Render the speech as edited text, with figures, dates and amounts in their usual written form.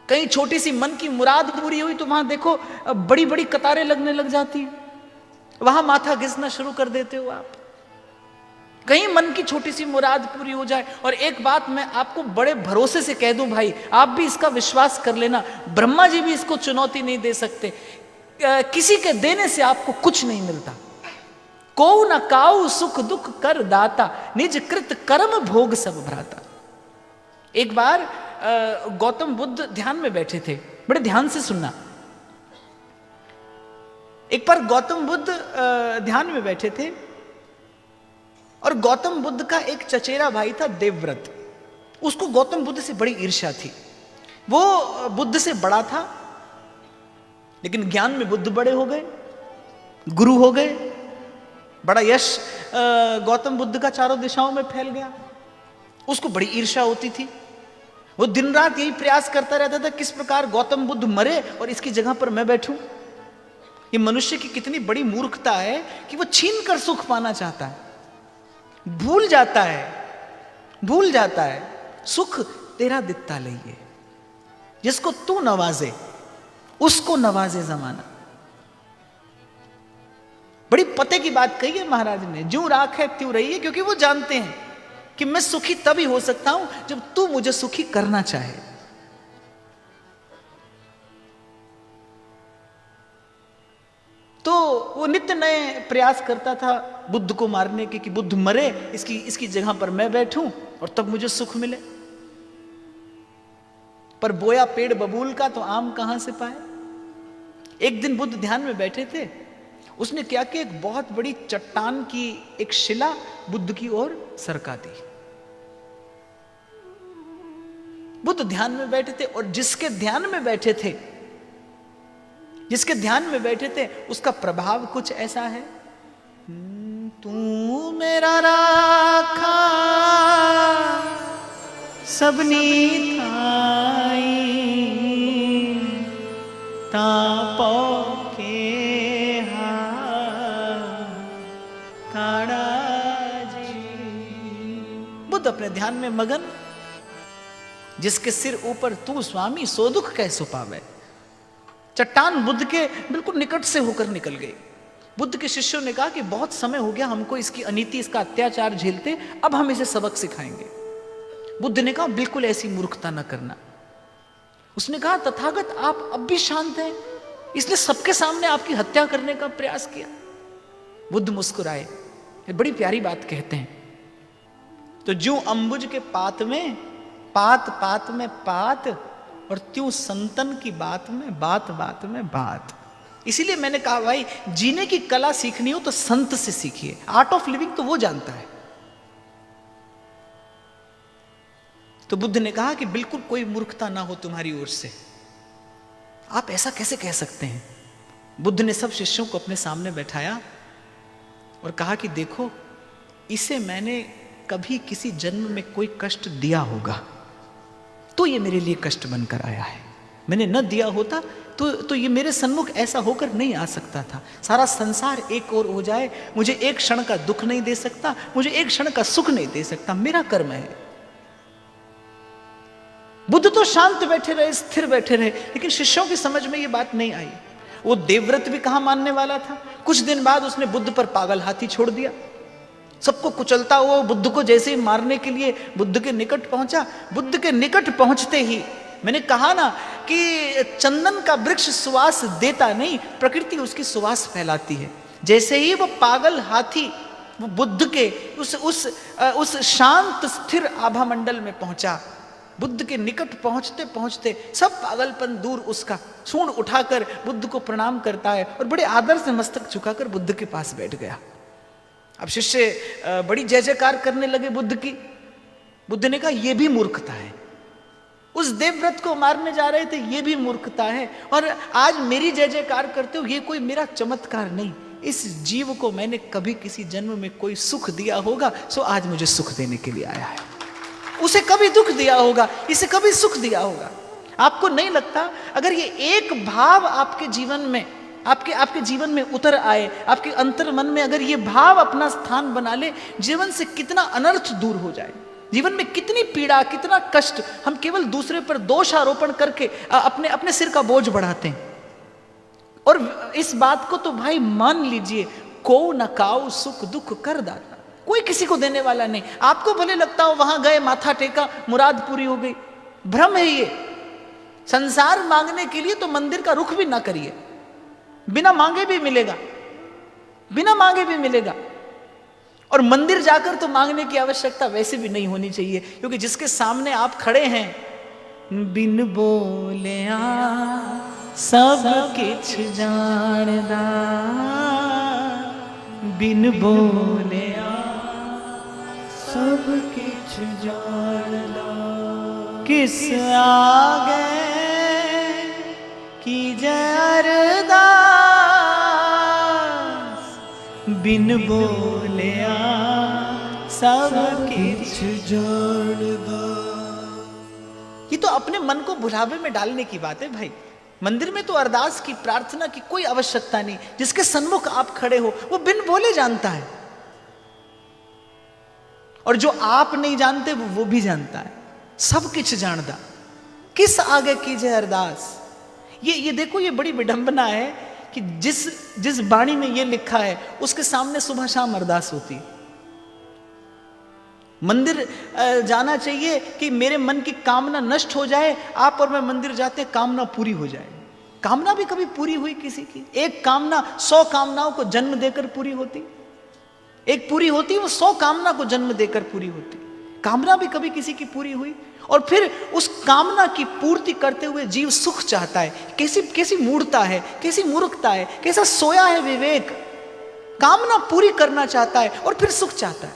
कहीं छोटी सी मन की मुराद पूरी हुई तो वहां देखो बड़ी बड़ी कतारें लगने लग जाती है, वहां माथा घिसना शुरू कर देते हो आप। कहीं मन की छोटी सी मुराद पूरी हो जाए, और एक बात मैं आपको बड़े भरोसे से कह दूं भाई, आप भी इसका विश्वास कर लेना, ब्रह्मा जी भी इसको चुनौती नहीं दे सकते। किसी के देने से आपको कुछ नहीं मिलता। को न काऊ सुख दुख कर दाता, निज कृत कर्म भोग सब भ्राता। एक बार गौतम बुद्ध ध्यान में बैठे थे, बड़े ध्यान से सुनना। एक बार गौतम बुद्ध ध्यान में बैठे थे, और गौतम बुद्ध का एक चचेरा भाई था देवव्रत। उसको गौतम बुद्ध से बड़ी ईर्ष्या थी। वो बुद्ध से बड़ा था, लेकिन ज्ञान में बुद्ध बड़े हो गए, गुरु हो गए, बड़ा यश गौतम बुद्ध का चारों दिशाओं में फैल गया। उसको बड़ी ईर्ष्या होती थी। वो दिन रात यही प्रयास करता रहता था किस प्रकार गौतम बुद्ध मरे और इसकी जगह पर मैं बैठूं। ये मनुष्य की कितनी बड़ी मूर्खता है कि वो छीन कर सुख पाना चाहता है, भूल जाता है सुख तेरा दित्ता लइए, जिसको तू नवाजे उसको नवाजे जमाना। बड़ी पते की बात कही है महाराज ने, ज्यों राख है त्यों रहिए, क्योंकि वो जानते हैं कि मैं सुखी तभी हो सकता हूं जब तू मुझे सुखी करना चाहे। तो वो नित्य नए प्रयास करता था बुद्ध को मारने के, कि बुद्ध मरे, इसकी जगह पर मैं बैठूं और तब मुझे सुख मिले। पर बोया पेड़ बबूल का तो आम कहां से पाए। एक दिन बुद्ध ध्यान में बैठे थे, उसने क्या कि एक बहुत बड़ी चट्टान की एक शिला बुद्ध की ओर सरका दी। बुद्ध ध्यान में बैठे थे, और जिसके ध्यान में बैठे थे उसका प्रभाव कुछ ऐसा है, तू मेरा राखा सबनी थाई, तापो के काड़ा जी। बुद्ध अपने ध्यान में मगन, जिसके सिर ऊपर तू स्वामी सो दुख कैसो पावे। चट्टान बुद्ध के बिल्कुल निकट से होकर निकल गई। बुद्ध के शिष्यों ने कहा कि बहुत समय हो गया हमको इसकी अनीति, इसका अत्याचार झेलते, अब हम इसे सबक सिखाएंगे। बुद्ध ने कहा बिल्कुल ऐसी मूर्खता न करना। उसने कहा तथागत आप अब भी शांत हैं, इसने सबके सामने आपकी हत्या करने का प्रयास किया। बुद्ध मुस्कुराए, बड़ी प्यारी बात कहते हैं, तो ज्यों अंबुज के पात में पात में पात, और त्यों संतन की बात में बात। इसीलिए मैंने कहा भाई, जीने की कला सीखनी हो तो संत से सीखिए। आर्ट ऑफ लिविंग तो वो जानता है। तो बुद्ध ने कहा कि बिल्कुल कोई मूर्खता ना हो तुम्हारी ओर से, आप ऐसा कैसे कह सकते हैं। बुद्ध ने सब शिष्यों को अपने सामने बैठाया और कहा कि देखो, इसे मैंने कभी किसी जन्म में कोई कष्ट दिया होगा तो ये मेरे लिए कष्ट बनकर आया है। मैंने न दिया होता तो ये मेरे सन्मुख ऐसा होकर नहीं आ सकता था। सारा संसार एक ओर हो जाए, मुझे एक क्षण का दुख नहीं दे सकता, मुझे एक क्षण का सुख नहीं दे सकता, मेरा कर्म है। बुद्ध तो शांत बैठे रहे, स्थिर बैठे रहे, लेकिन शिष्यों की समझ में ये बात नहीं आई। वो देवव्रत भी कहां मानने वाला था। कुछ दिन बाद उसने बुद्ध पर पागल हाथी छोड़ दिया। सबको कुचलता हुआ बुद्ध को जैसे ही मारने के लिए बुद्ध के निकट पहुंचा। बुद्ध के निकट पहुंचते ही, मैंने कहा ना कि चंदन का वृक्ष सुवास देता नहीं, प्रकृति उसकी सुवास फैलाती है। जैसे ही वो पागल हाथी वो बुद्ध के उस शांत स्थिर आभा मंडल में पहुंचा, बुद्ध के निकट पहुंचते पहुंचते सब पागलपन दूर उसका सूंड उठाकर बुद्ध को प्रणाम करता है और बड़े आदर से मस्तक झुकाकर बुद्ध के पास बैठ गया। अब शिष्य बड़ी जय जयकार करने लगे बुद्ध की। बुद्ध ने कहा यह भी मूर्खता है, उस देवव्रत को मारने जा रहे थे, यह भी मूर्खता है, और आज मेरी जय जयकार करते हो, ये कोई मेरा चमत्कार नहीं। इस जीव को मैंने कभी किसी जन्म में कोई सुख दिया होगा, सो आज मुझे सुख देने के लिए आया है। उसे कभी दुख दिया होगा, इसे कभी सुख दिया होगा। आपको नहीं लगता अगर ये एक भाव आपके जीवन में आपके जीवन में उतर आए, आपके अंतर मन में अगर ये भाव अपना स्थान बना ले, जीवन से कितना अनर्थ दूर हो जाए। जीवन में कितनी पीड़ा, कितना कष्ट हम केवल दूसरे पर दोष आरोपण करके अपने अपने सिर का बोझ बढ़ाते हैं। और इस बात को तो भाई मान लीजिए, को न काऊ सुख दुख कर दाता, कोई किसी को देने वाला नहीं। आपको भले लगता हो वहां गए, माथा टेका, मुराद पूरी हो गई, भ्रम है ये। संसार मांगने के लिए तो मंदिर का रुख भी ना करिए, बिना मांगे भी मिलेगा, बिना मांगे भी मिलेगा। और मंदिर जाकर तो मांगने की आवश्यकता वैसे भी नहीं होनी चाहिए, क्योंकि जिसके सामने आप खड़े हैं, बिन बोले सब किछ जानदा, बिन बोले सब किछ जानदा, किस आगे की जय अरदास, बिन बोले सब किछ जानदा। ये तो अपने मन को बुलावे में डालने की बात है भाई। मंदिर में तो अरदास की, प्रार्थना की कोई आवश्यकता नहीं। जिसके सन्मुख आप खड़े हो वो बिन बोले जानता है, और जो आप नहीं जानते वो भी जानता है। सब किछ जानदा, किस आगे कीजिए अरदास। ये देखो, ये बड़ी विडंबना है कि जिस बाणी में ये लिखा है उसके सामने सुबह शाम अरदास होती है। मंदिर जाना चाहिए कि मेरे मन की कामना नष्ट हो जाए, आप और मैं मंदिर जाते हैं कामना पूरी हो जाए। कामना भी कभी पूरी हुई किसी की? एक कामना 100 कामनाओं को जन्म देकर पूरी होती, एक पूरी होती वो 100 कामना को जन्म देकर पूरी होती। कामना भी कभी किसी की पूरी हुई? और फिर उस कामना की पूर्ति करते हुए जीव सुख चाहता है। कैसी मूढ़ता है, कैसी मूर्खता है, कैसा सोया है विवेक। कामना पूरी करना चाहता है और फिर सुख चाहता है।